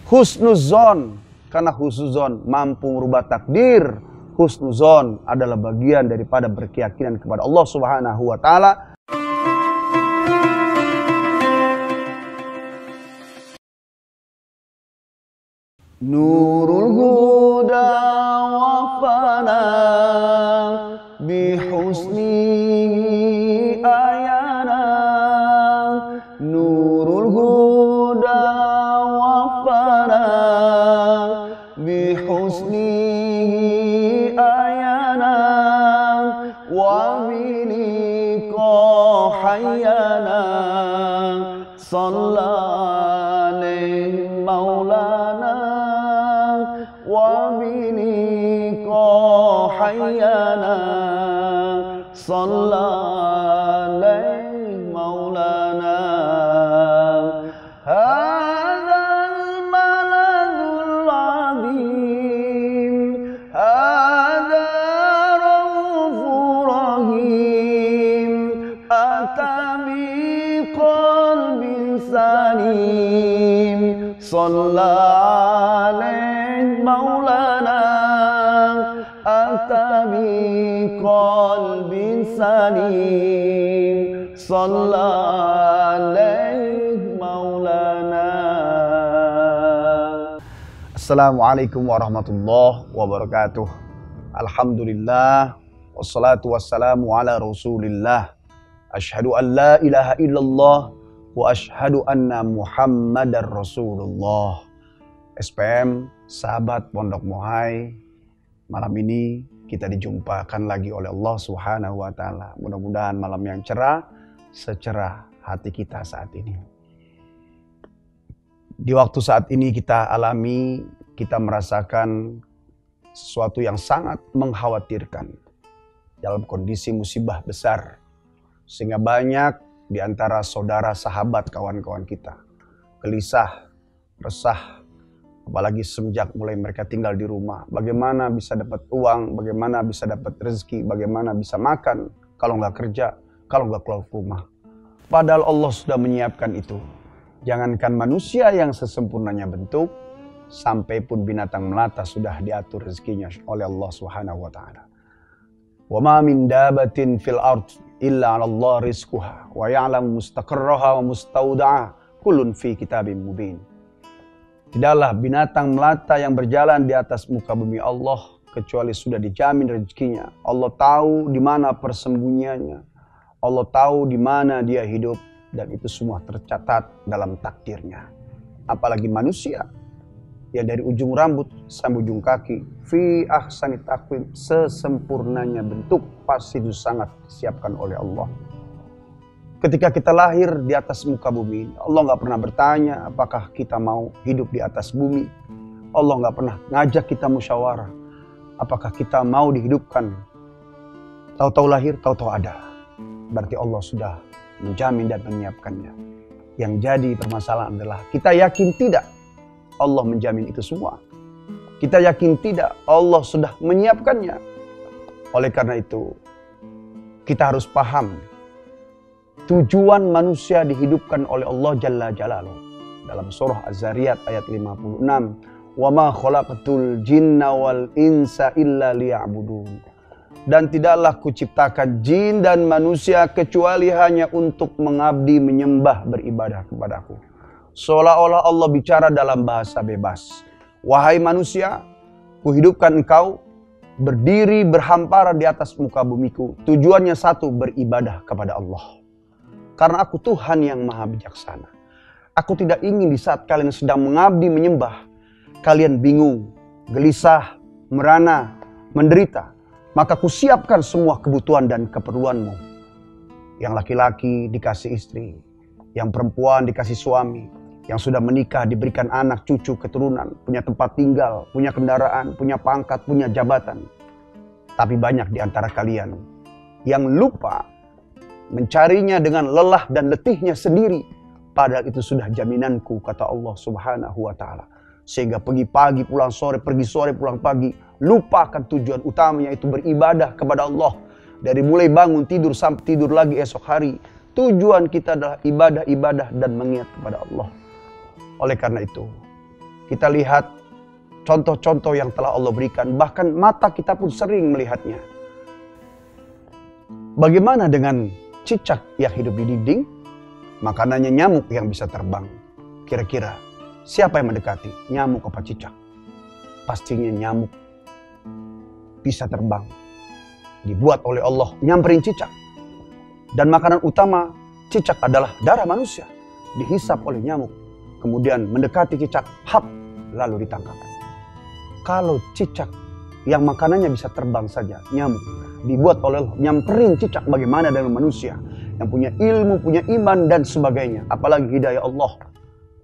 husnuzon, karena husnuzon mampu merubah takdir. Husnuzon adalah bagian daripada berkeyakinan kepada Allah Subhanahu wa Ta'ala. Nurul huda wafana bihusni ayana. Nurul huda wafana bihusni ayana wa biliqa hayyana sallallahu alaihi maulana wa biliqa hayyana sallallahu alaihi maulana. Hadzal maladul azim, hadza raufur rahim, atami qalbin salim sallallahu alaihi maulana, atami qalbin salim sallallahu alaihi maulana. Assalamualaikum warahmatullahi wabarakatuh. Alhamdulillah wassalatu wassalamu ala rasulillah. Asyhadu an la ilaha illallah wa asyhadu anna muhammadar rasulullah. SPM, sahabat Pondok Mohai, malam ini kita dijumpakan lagi oleh Allah Subhanahu wa Ta'ala. Mudah-mudahan malam yang cerah, secerah hati kita saat ini. Di waktu saat ini kita merasakan sesuatu yang sangat mengkhawatirkan dalam kondisi musibah besar. Sehingga banyak di antara saudara, sahabat, kawan-kawan kita gelisah, resah. Apalagi semenjak mulai mereka tinggal di rumah. Bagaimana bisa dapat uang, bagaimana bisa dapat rezeki, bagaimana bisa makan kalau nggak kerja, kalau nggak keluar rumah. Padahal Allah sudah menyiapkan itu. Jangankan manusia yang sesempurnanya bentuk, sampai pun binatang melata sudah diatur rezekinya oleh Allah Subhanahu wa Ta'ala. Wa ma min dabatin fil ard illa 'ala Allah rizquha wa ya'lamu mustaqarraha wa mustaudaha kullun fi kitabim mubin. Tidaklah binatang melata yang berjalan di atas muka bumi Allah kecuali sudah dijamin rezekinya. Allah tahu di mana persembunyiannya. Allah tahu di mana dia hidup, dan itu semua tercatat dalam takdirnya. Apalagi manusia yang dari ujung rambut sampai ujung kaki fi ahsani taqwim, sesempurnanya bentuk, pasti itu sangat disiapkan oleh Allah. Ketika kita lahir di atas muka bumi, Allah nggak pernah bertanya apakah kita mau hidup di atas bumi. Allah nggak pernah ngajak kita musyawarah apakah kita mau dihidupkan. Tahu-tahu lahir, tahu-tahu ada. Berarti Allah sudah menjamin dan menyiapkannya. Yang jadi permasalahan adalah kita yakin tidak Allah menjamin itu semua. Kita yakin tidak Allah sudah menyiapkannya. Oleh karena itu, kita harus paham tujuan manusia dihidupkan oleh Allah Jalla Jalaluhu. Dalam surah Az-Zariyat ayat 56, "Wa ma khalaqtul jinna wal insa illa liya'budun." Dan tidaklah kuciptakan jin dan manusia kecuali hanya untuk mengabdi, menyembah, beribadah kepadaku. Seolah-olah Allah bicara dalam bahasa bebas. Wahai manusia, kuhidupkan engkau berdiri berhampara di atas muka bumiku. Tujuannya satu, beribadah kepada Allah. Karena aku Tuhan yang maha bijaksana. Aku tidak ingin di saat kalian sedang mengabdi, menyembah, kalian bingung, gelisah, merana, menderita. Maka kusiapkan semua kebutuhan dan keperluanmu. Yang laki-laki dikasih istri, yang perempuan dikasih suami, yang sudah menikah diberikan anak, cucu, keturunan, punya tempat tinggal, punya kendaraan, punya pangkat, punya jabatan. Tapi banyak di antara kalian yang lupa mencarinya dengan lelah dan letihnya sendiri. Padahal itu sudah jaminanku, kata Allah Subhanahu wa Ta'ala. Sehingga pergi pagi pulang sore, pergi sore pulang pagi, lupakan tujuan utamanya, itu beribadah kepada Allah. Dari mulai bangun tidur sampai tidur lagi esok hari, tujuan kita adalah ibadah-ibadah dan mengingat kepada Allah. Oleh karena itu, Kita lihat contoh-contoh yang telah Allah berikan, bahkan mata kita pun sering melihatnya. Bagaimana dengan cicak yang hidup di dinding? Makanannya nyamuk yang bisa terbang. Kira-kira siapa yang mendekati? Nyamuk apa cicak? Pastinya nyamuk bisa terbang. Dibuat oleh Allah nyamperin cicak. Dan makanan utama cicak adalah darah manusia. Dihisap oleh nyamuk. Kemudian mendekati cicak, hap, lalu ditangkap. Kalau cicak yang makanannya bisa terbang saja, nyamuk, dibuat oleh Allah, nyamperin cicak, bagaimana dengan manusia yang punya ilmu, punya iman dan sebagainya. Apalagi hidayah Allah.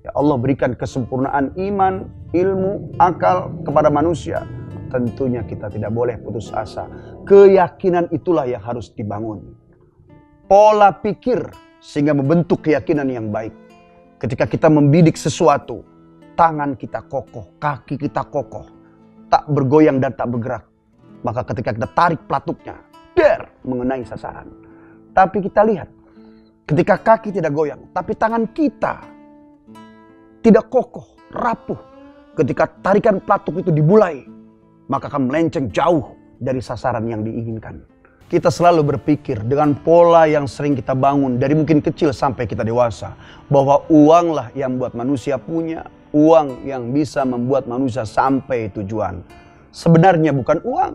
Ya Allah berikan kesempurnaan iman, ilmu, akal kepada manusia. Tentunya kita tidak boleh putus asa. Keyakinan itulah yang harus dibangun. Pola pikir sehingga membentuk keyakinan yang baik. Ketika kita membidik sesuatu, tangan kita kokoh, kaki kita kokoh, tak bergoyang dan tak bergerak. Maka ketika kita tarik pelatuknya, mengenai sasaran. Tapi kita lihat, ketika kaki tidak goyang, tapi tangan kita tidak kokoh, rapuh. Ketika tarikan pelatuk itu dibulai, maka akan melenceng jauh dari sasaran yang diinginkan. Kita selalu berpikir dengan pola yang sering kita bangun dari mungkin kecil sampai kita dewasa, bahwa uanglah yang membuat manusia punya, uang yang bisa membuat manusia sampai tujuan. Sebenarnya bukan uang.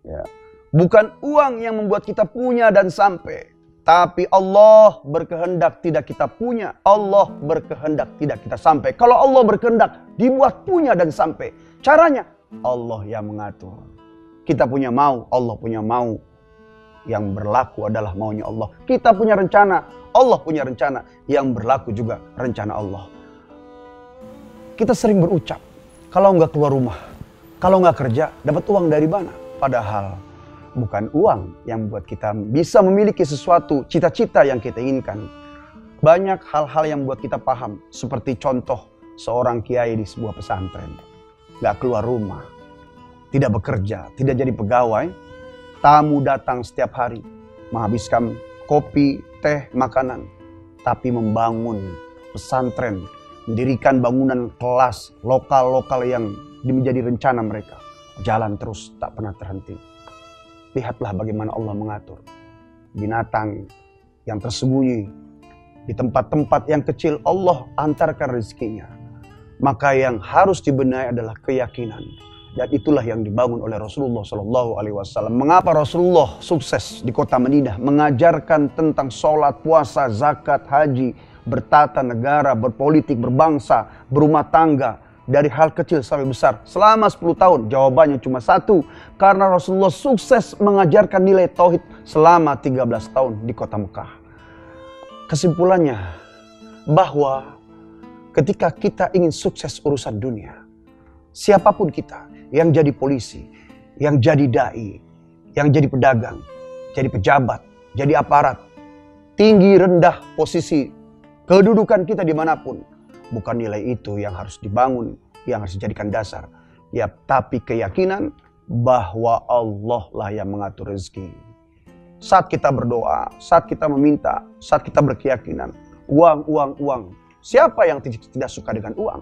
Ya. Bukan uang yang membuat kita punya dan sampai. Tapi Allah berkehendak tidak kita punya. Allah berkehendak tidak kita sampai. Kalau Allah berkehendak dibuat punya dan sampai. Caranya Allah yang mengatur. Kita punya mau, Allah punya mau. Yang berlaku adalah maunya Allah. Kita punya rencana, Allah punya rencana. Yang berlaku juga rencana Allah. Kita sering berucap, kalau nggak keluar rumah, kalau nggak kerja, dapat uang dari mana? Padahal bukan uang yang membuat kita bisa memiliki sesuatu, cita-cita yang kita inginkan. Banyak hal-hal yang membuat kita paham. Seperti contoh seorang kiai di sebuah pesantren. Nggak keluar rumah, tidak bekerja, tidak jadi pegawai. Tamu datang setiap hari, menghabiskan kopi, teh, makanan. Tapi membangun pesantren, mendirikan bangunan kelas lokal-lokal yang menjadi rencana mereka. Jalan terus, tak pernah terhenti. Lihatlah bagaimana Allah mengatur. Binatang yang tersembunyi di tempat-tempat yang kecil, Allah antarkan rezekinya. Maka yang harus dibenahi adalah keyakinan. Dan itulah yang dibangun oleh Rasulullah SAW. Mengapa Rasulullah sukses di kota Madinah? Mengajarkan tentang sholat, puasa, zakat, haji, bertata negara, berpolitik, berbangsa, berumah tangga. Dari hal kecil sampai besar. Selama 10 tahun jawabannya cuma satu. Karena Rasulullah sukses mengajarkan nilai tauhid selama 13 tahun di kota Mekah. Kesimpulannya bahwa ketika kita ingin sukses urusan dunia, siapapun kita, yang jadi polisi, yang jadi dai, yang jadi pedagang, jadi pejabat, jadi aparat, tinggi rendah posisi, kedudukan kita dimanapun, bukan nilai itu yang harus dibangun, yang harus dijadikan dasar. Ya, tapi keyakinan bahwa Allah lah yang mengatur rezeki. Saat kita berdoa, saat kita meminta, saat kita berkeyakinan, uang. Siapa yang tidak suka dengan uang?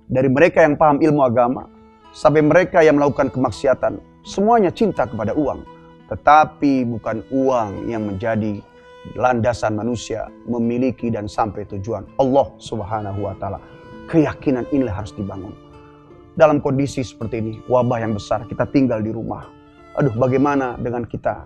Dari mereka yang paham ilmu agama, sampai mereka yang melakukan kemaksiatan, semuanya cinta kepada uang. Tetapi bukan uang yang menjadi landasan manusia memiliki dan sampai tujuan. Allah Subhanahu wa Ta'ala. Keyakinan inilah harus dibangun. Dalam kondisi seperti ini, wabah yang besar, kita tinggal di rumah. Aduh, bagaimana dengan kita?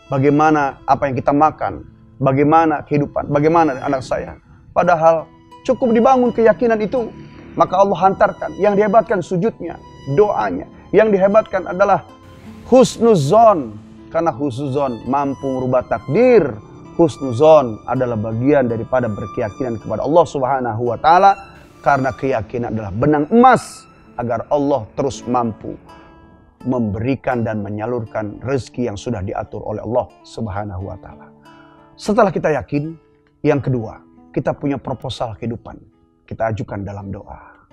Bagaimana apa yang kita makan? Bagaimana kehidupan? Bagaimana anak saya? Padahal cukup dibangun keyakinan itu, maka Allah hantarkan. Yang dihebatkan sujudnya, doanya. Yang dihebatkan adalah husnuzon. Karena husnuzon mampu merubah takdir. Husnuzon adalah bagian daripada berkeyakinan kepada Allah Subhanahu wa Ta'ala. Karena keyakinan adalah benang emas agar Allah terus mampu memberikan dan menyalurkan rezeki yang sudah diatur oleh Allah Subhanahu wa Ta'ala. Setelah kita yakin, yang kedua, kita punya proposal kehidupan. Kita ajukan dalam doa.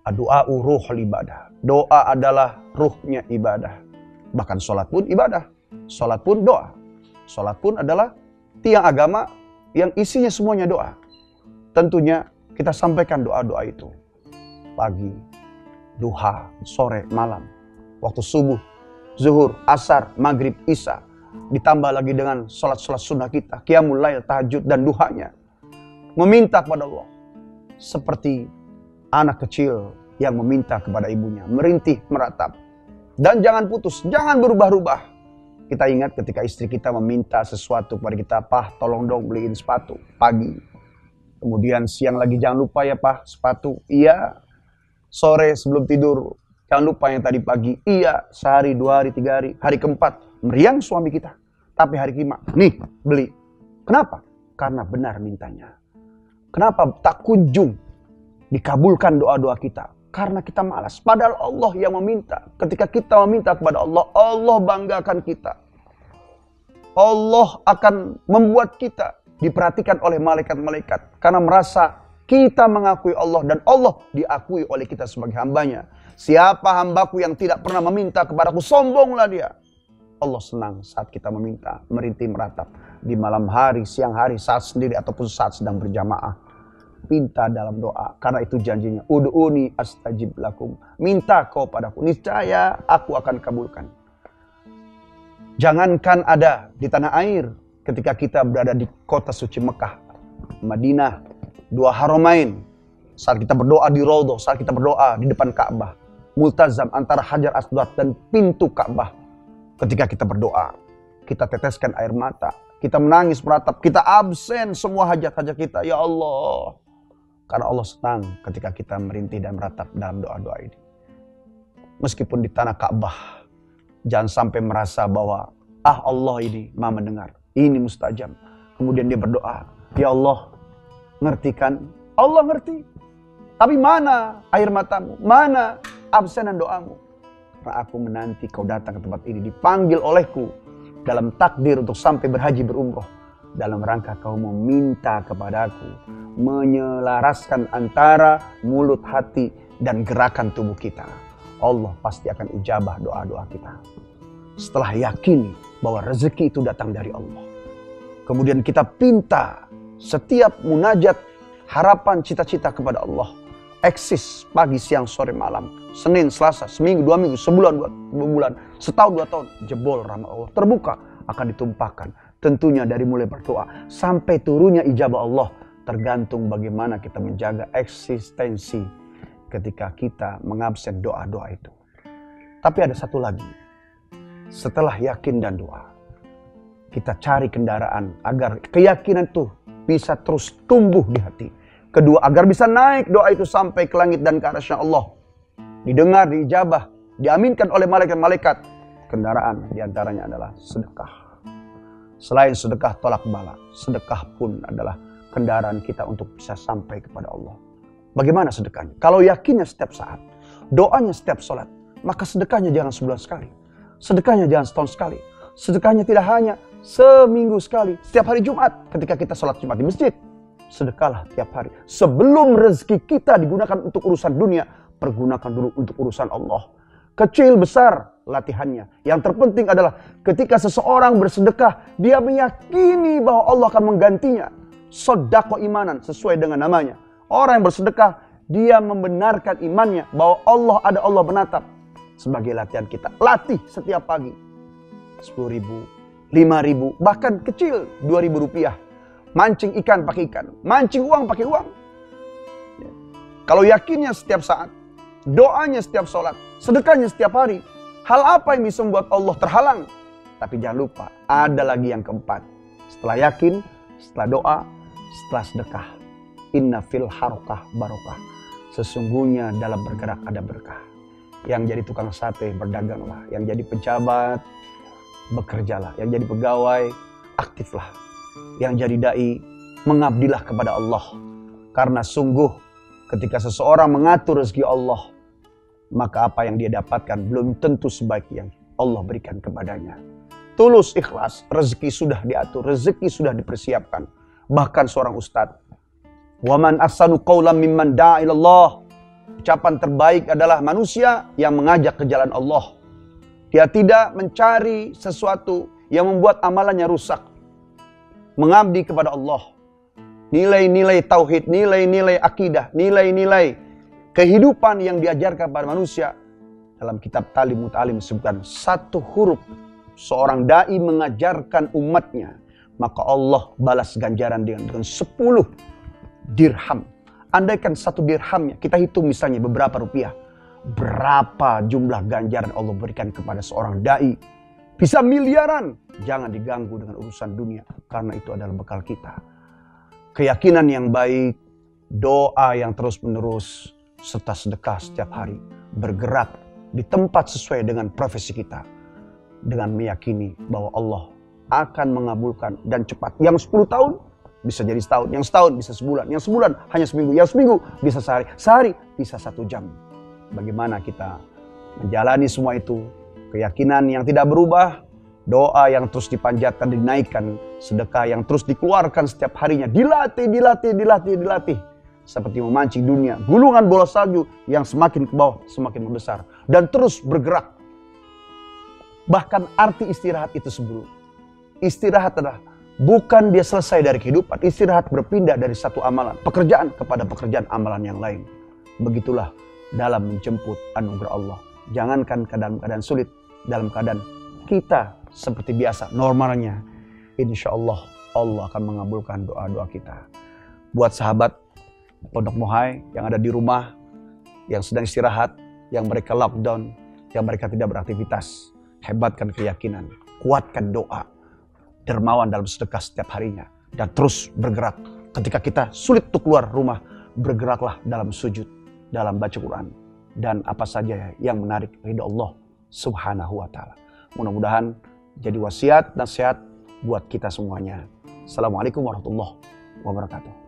Doa ruhul ibadah. Doa adalah ruhnya ibadah. Bahkan sholat pun ibadah. Sholat pun doa. Sholat pun adalah tiang agama yang isinya semuanya doa. Tentunya kita sampaikan doa-doa itu. pagi, duha, sore, malam, waktu subuh, zuhur, asar, maghrib, isya. Ditambah lagi dengan sholat-sholat sunnah kita, qiyamul lail, tahajud, dan duhanya. Meminta kepada Allah. Seperti anak kecil yang meminta kepada ibunya, merintih, meratap. Dan jangan putus, jangan berubah-ubah. Kita ingat ketika istri kita meminta sesuatu kepada kita, "Pah, tolong dong beliin sepatu," pagi. Kemudian siang lagi, "Jangan lupa ya Pah, sepatu." Iya. Sore sebelum tidur, "Jangan lupa yang tadi pagi." Iya. Sehari, 2 hari, 3 hari. Hari keempat, meriang suami kita. Tapi hari kelima, "Nih, beli." Kenapa? Karena benar mintanya. Kenapa tak kunjung dikabulkan doa-doa kita? Karena kita malas. Padahal Allah yang meminta. Ketika kita meminta kepada Allah, Allah banggakan kita. Allah akan membuat kita diperhatikan oleh malaikat-malaikat. Karena merasa kita mengakui Allah dan Allah diakui oleh kita sebagai hambanya. Siapa hambaku yang tidak pernah meminta kepadaku, sombonglah dia. Allah senang saat kita meminta, merintih, meratap. Di malam hari, siang hari, saat sendiri ataupun saat sedang berjamaah. Minta dalam doa, karena itu janjinya. Ud'uni astajib lakum. Minta kau padaku, niscaya aku akan kabulkan. Jangankan ada di tanah air, ketika kita berada di kota suci Mekah, Madinah, 2 haramain. Saat kita berdoa di Raudhah, saat kita berdoa di depan Ka'bah, multazam antara Hajar Aswad dan pintu Ka'bah. Ketika kita berdoa, kita teteskan air mata, kita menangis, meratap, kita absen semua hajat-hajat kita. Ya Allah. Karena Allah senang ketika kita merintih dan meratap dalam doa-doa ini. Meskipun di tanah Ka'bah, jangan sampai merasa bahwa Allah ini Maha mendengar, ini mustajab. Kemudian dia berdoa, "Ya Allah, ngerti kan?" Allah ngerti. Tapi mana air matamu? Mana absenan doamu? Karena aku menanti kau datang ke tempat ini, dipanggil olehku dalam takdir untuk sampai berhaji berumroh. Dalam rangka kau meminta kepadaku, menyelaraskan antara mulut, hati, dan gerakan tubuh kita. Allah pasti akan ijabah doa-doa kita. Setelah yakini bahwa rezeki itu datang dari Allah. Kemudian kita pinta setiap munajat, harapan, cita-cita kepada Allah. Eksis pagi, siang, sore, malam. Senin, Selasa, seminggu, 2 minggu, sebulan, 2 bulan, setahun, 2 tahun. Jebol rahmat Allah terbuka, akan ditumpahkan. Tentunya dari mulai berdoa sampai turunnya ijabah Allah. Tergantung bagaimana kita menjaga eksistensi ketika kita mengabsen doa-doa itu. Tapi ada satu lagi. Setelah yakin dan doa, kita cari kendaraan agar keyakinan itu bisa terus tumbuh di hati. Kedua, agar bisa naik doa itu sampai ke langit dan ke arasy Allah. Didengar, diijabah, diaminkan oleh malaikat-malaikat. Kendaraan diantaranya adalah sedekah. Selain sedekah tolak bala, sedekah pun adalah kendaraan kita untuk bisa sampai kepada Allah. Bagaimana sedekahnya? Kalau yakinnya setiap saat, doanya setiap sholat, maka sedekahnya jangan sebulan sekali. Sedekahnya jangan setahun sekali. Sedekahnya tidak hanya seminggu sekali. Setiap hari Jumat ketika kita sholat Jumat di masjid. Sedekahlah tiap hari. Sebelum rezeki kita digunakan untuk urusan dunia, pergunakan dulu untuk urusan Allah. Kecil besar latihannya. Yang terpenting adalah ketika seseorang bersedekah, dia meyakini bahwa Allah akan menggantinya. Sodako imanan sesuai dengan namanya. Orang yang bersedekah, dia membenarkan imannya bahwa Allah ada, Allah menatap. Sebagai latihan kita. Latih setiap pagi. 10.000, 5.000, bahkan kecil 2.000 rupiah. Mancing ikan pakai ikan. Mancing uang pakai uang. Kalau yakinnya setiap saat, doanya setiap sholat, sedekahnya setiap hari, hal apa yang bisa membuat Allah terhalang? Tapi jangan lupa, ada lagi yang keempat. Setelah yakin, setelah doa, setelah sedekah. Inna fil harokah barokah. Sesungguhnya dalam bergerak ada berkah. Yang jadi tukang sate, berdaganglah. Yang jadi pejabat, bekerjalah. Yang jadi pegawai, aktiflah. Yang jadi dai, mengabdilah kepada Allah. Karena sungguh ketika seseorang mengatur rezeki Allah, maka apa yang dia dapatkan belum tentu sebaik yang Allah berikan kepadanya. Tulus, ikhlas, rezeki sudah diatur, rezeki sudah dipersiapkan. Bahkan seorang ustadz, "Waman ahsanu qawlan mimman da'a ilallah." Ucapan terbaik adalah manusia yang mengajak ke jalan Allah. Dia tidak mencari sesuatu yang membuat amalannya rusak. Mengabdi kepada Allah. Nilai-nilai tauhid, nilai-nilai akidah, nilai-nilai kehidupan yang diajarkan pada manusia. Dalam kitab Talimut Alim disebutkan, satu huruf seorang da'i mengajarkan umatnya, maka Allah balas ganjaran dengan 10 dirham. Andaikan 1 dirhamnya, kita hitung misalnya beberapa rupiah. Berapa jumlah ganjaran Allah berikan kepada seorang da'i. Bisa miliaran. Jangan diganggu dengan urusan dunia, karena itu adalah bekal kita. Keyakinan yang baik, doa yang terus menerus, serta sedekah setiap hari. Bergerak di tempat sesuai dengan profesi kita. Dengan meyakini bahwa Allah akan mengabulkan dan cepat. Yang 10 tahun bisa jadi setahun, yang setahun bisa sebulan, yang sebulan hanya seminggu, yang seminggu bisa sehari, sehari bisa 1 jam. Bagaimana kita menjalani semua itu? Keyakinan yang tidak berubah, doa yang terus dipanjatkan, dinaikkan, sedekah yang terus dikeluarkan setiap harinya, dilatih. Seperti memancing dunia, gulungan bola salju yang semakin ke bawah, semakin membesar. Dan terus bergerak. Bahkan arti istirahat itu sebelum. Istirahat adalah bukan dia selesai dari kehidupan. Istirahat berpindah dari satu amalan, pekerjaan kepada pekerjaan amalan yang lain. Begitulah dalam menjemput anugerah Allah. Jangankan keadaan sulit, dalam keadaan kita seperti biasa, normalnya. Insya Allah, Allah akan mengabulkan doa-doa kita. Buat sahabat Pondok Mohai yang ada di rumah, yang sedang istirahat, yang mereka lockdown, yang mereka tidak beraktivitas, hebatkan keyakinan, kuatkan doa, dermawan dalam sedekah setiap harinya, dan terus bergerak. Ketika kita sulit untuk keluar rumah, bergeraklah dalam sujud, dalam baca Quran, dan apa saja yang menarik ridha Allah Subhanahu wa Ta'ala. Mudah-mudahan jadi wasiat, nasihat buat kita semuanya. Assalamualaikum warahmatullahi wabarakatuh.